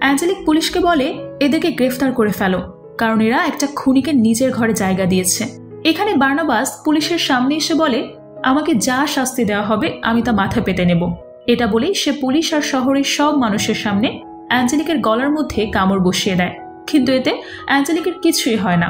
অ্যাঞ্জেলিক পুলিশকে বলে এদেরকে গ্রেফতার করে ফেলো, কারণ এরা একটা খুনিকে নিজের ঘরে জায়গা দিয়েছে। এখানে বার্নাবাস পুলিশের সামনে এসে বলে, আমাকে যা শাস্তি দেওয়া হবে আমি তা মাথা পেতে নেব। এটা বলেই সে পুলিশ আর শহরের সব মানুষের সামনে অ্যাঞ্জেলিকের গলার মধ্যে কামড় বসিয়ে দেয়। কিন্তু এতে অ্যাঞ্জেলিকের কিছুই হয় না।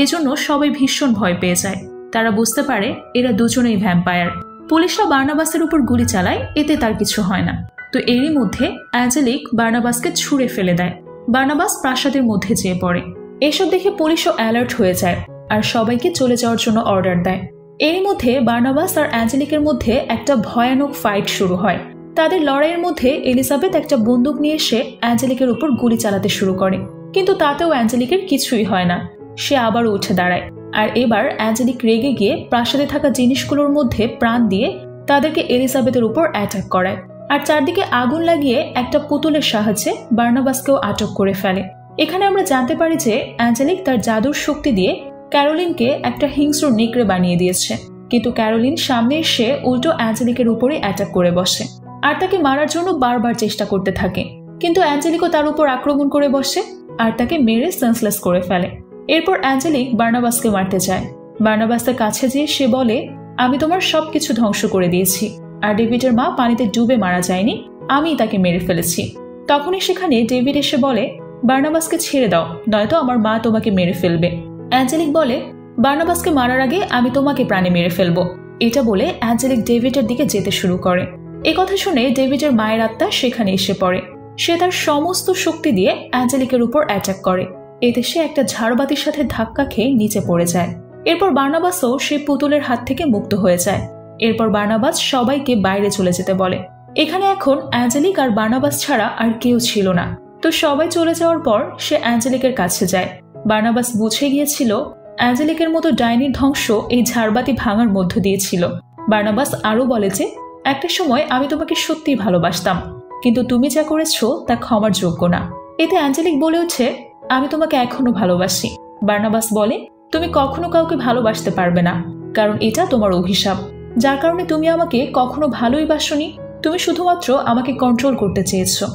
এজন্য সবাই ভীষণ ভয় পেয়ে যায়। তারা বুঝতে পারে এরা দুজনেই ভ্যাম্পায়ার। পুলিশরা বার্নাবাসের উপর গুলি চালায়, এতে তার কিছু হয় না। তো এরই মধ্যে অ্যাঞ্জেলিক বার্নাবাসকে ছুঁড়ে ফেলে দেয়। বার্নাবাস প্রাসাদের মধ্যে যেয়ে পড়ে। এসব দেখে পুলিশও অ্যালার্ট হয়ে যায় আর সবাইকে চলে যাওয়ার জন্য অর্ডার দেয়। এরই মধ্যে বার্নাবাস আর অ্যাঞ্জেলিকের মধ্যে একটা ভয়ানক ফাইট শুরু হয়। তাদের লড়াইয়ের মধ্যে এলিজাবেথ একটা বন্দুক নিয়ে এসে অ্যাঞ্জেলিকের উপর গুলি চালাতে শুরু করে, কিন্তু তাতেও অ্যাঞ্জেলিকের কিছুই হয় না। সে আবারও উঠে দাঁড়ায় আর এবার অ্যাঞ্জেলিক রেগে গিয়ে প্রাসাদে থাকা জিনিসগুলোর মধ্যে প্রাণ দিয়ে তাদেরকে এলিজাবেথের উপর অ্যাটাক করায় আর চারদিকে আগুন লাগিয়ে একটা পুতুলের সাহায্যে বার্নাবাসকেও আটক করে ফেলে। এখানে আমরা জানতে পারি যে অ্যাঞ্জেলিক তার জাদুর শক্তি দিয়ে ক্যারোলিনকে একটা হিংস্র নেকড়ে বানিয়ে দিয়েছে। কিন্তু ক্যারোলিন সামনে এসে উল্টো অ্যাঞ্জেলিকের উপরে অ্যাটাক করে বসে আর তাকে মারার জন্য বারবার চেষ্টা করতে থাকে, কিন্তু অ্যাঞ্জেলিকও তার উপর আক্রমণ করে বসে আর তাকে মেরে সেন্সলেস করে ফেলে। এরপর অ্যাঞ্জেলিক বার্নাবাসকে মারতে যায়। বার্নাবাসের কাছে যেয়ে সে বলে, আমি তোমার সবকিছু ধ্বংস করে দিয়েছি, আর ডেভিডের মা পানিতে ডুবে মারা যায়নি, আমি তাকে মেরে ফেলেছি। তখনই সেখানে ডেভিড এসে বলে, বার্নাবাসকে ছেড়ে দাও, নয়তো আমার মা তোমাকে মেরে ফেলবে। অ্যাঞ্জেলিক বলে, বার্নাবাসকে মারার আগে আমি তোমাকে প্রাণে মেরে ফেলবো। এটা বলে অ্যাঞ্জেলিক ডেভিডের দিকে যেতে শুরু করে। এ কথা শুনে ডেভিডের মায়ের আত্মা সেখানে এসে পড়ে। সে তার সমস্ত শক্তি দিয়ে অ্যাঞ্জেলিকের উপর অ্যাটাক করে। এতে সে একটা ঝাড়বাতির সাথে ধাক্কা খেয়ে নিচে পড়ে যায়। এরপর বার্নাবাসও সে পুতুলের হাত থেকে মুক্ত হয়ে যায়। এরপর বার্নাবাস সবাইকে বাইরে চলে যেতে বলে। এখানে এখন অ্যাঞ্জেলিক আর বার্নাবাস ছাড়া আর কেউ ছিল না। তো সবাই চলে যাওয়ার পর সে অ্যাঞ্জেলিকের কাছে যায়। বার্নাবাস বুঝে গিয়েছিল অ্যাঞ্জেলিকের মতো ডাইনির ধ্বংস এই ঝাড়বাতি ভাঙার মধ্য দিয়ে ছিল। বার্নাবাস আরও বলে যে, একটা সময় আমি তোমাকে সত্যিই ভালোবাসতাম, কিন্তু তুমি যা করেছো তা ক্ষমার যোগ্য না। এতে অ্যাঞ্জেলিক বলে ওঠে, আমি তোমাকে এখনো ভালোবাসি। বার্নাবাস বলে, তুমি কখনো কাউকে ভালোবাসতে পারবে না, কারণ এটা তোমার অভিশাপ, যার কারণে তুমি আমাকে কখনো ভালোই বাসনি, তুমি শুধুমাত্র আমাকে কন্ট্রোল করতে চেয়েছো।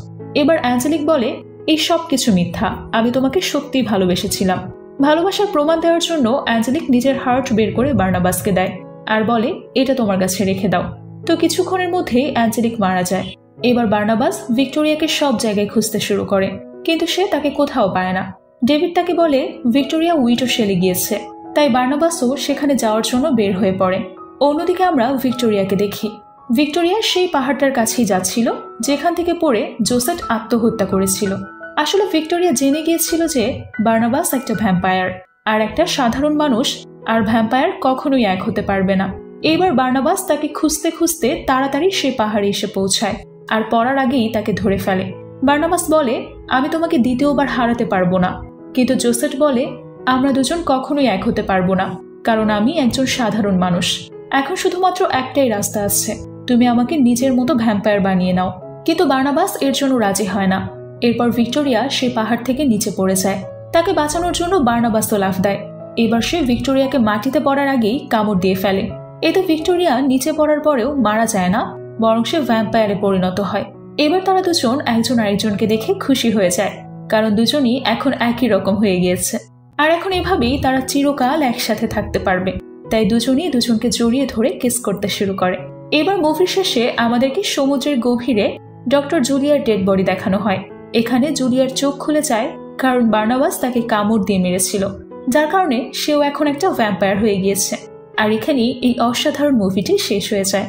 এবার অ্যাঞ্জেলিক বলে, এই সব কিছু মিথ্যা, আমি তোমাকে সত্যিই ভালোবেসেছিলাম। ভালোবাসার প্রমাণ দেওয়ার জন্য অ্যাঞ্জেলিক নিজের হার্ট বের করে বার্নাবাসকে দেয় আর বলে, এটা তোমার কাছে রেখে দাও। তো কিছুক্ষণের মধ্যেই অ্যাঞ্জেলিক মারা যায়। এবার বার্নাবাস ভিক্টোরিয়াকে সব জায়গায় খুঁজতে শুরু করে, কিন্তু সে তাকে কোথাও পায় না। ডেভিড তাকে বলে, ভিক্টোরিয়া উইটো শেলে গিয়েছে। তাই বার্নাবাসও সেখানে যাওয়ার জন্য বের হয়ে পড়ে। অন্যদিকে আমরা ভিক্টোরিয়াকে দেখি। ভিক্টোরিয়া সেই পাহাড়টার কাছেই যাচ্ছিল যেখান থেকে পড়ে জোসেফ আত্মহত্যা করেছিল। আসলে ভিক্টোরিয়া জেনে গিয়েছিল যে বার্নাবাস একটা ভ্যাম্পায়ার, আর একটা সাধারণ মানুষ আর ভ্যাম্পায়ার কখনোই এক হতে পারবে না। এইবার বার্নাবাস তাকে খুঁজতে খুঁজতে তাড়াতাড়ি সেই পাহাড়ে এসে পৌঁছায় আর পড়ার আগেই তাকে ধরে ফেলে। বার্নাবাস বলে, আমি তোমাকে দ্বিতীয়বার হারাতে পারবো না, কিন্তু জোসেফ বলে, আমরা দুজন কখনোই এক হতে পারবো না, কারণ আমি একজন সাধারণ মানুষ। এখন শুধুমাত্র একটাই রাস্তা আছে, তুমি আমাকে নিজের মতো ভ্যাম্পায়ার বানিয়ে নাও। কিন্তু বার্নাবাস এর জন্য রাজি হয় না। এরপর ভিক্টোরিয়া সে পাহাড় থেকে নিচে পড়ে যায়। তাকে বাঁচানোর জন্য বার্নাবাসও লাফ দেয়। এবার সে ভিক্টোরিয়াকে মাটিতে পড়ার আগেই কামড় দিয়ে ফেলে। এতে ভিক্টোরিয়া নিচে পড়ার পরেও মারা যায় না, বরং সে ভ্যাম্পায়ারে পরিণত হয়। এবার তারা দুজন একজন আরেকজনকে দেখে খুশি হয়ে যায়, কারণ দুজনই এখন একই রকম হয়ে গিয়েছে। আর এখন এভাবেই তারা চিরকাল একসাথে থাকতে পারবে। তাই দুজনই দুজনকে জড়িয়ে ধরে কিস করতে শুরু করে। এবার মুভির শেষে আমাদেরকে সমুদ্রের গভীরে ডক্টর জুলিয়ার ডেড বডি দেখানো হয়। এখানে জুলিয়ার চোখ খুলে যায়, কারণ বার্নাবাস তাকে কামড় দিয়ে মেরেছিল, যার কারণে সেও এখন একটা ভ্যাম্পায়ার হয়ে গিয়েছে। আর এখানেই এই অসাধারণ মুভিটি শেষ হয়ে যায়।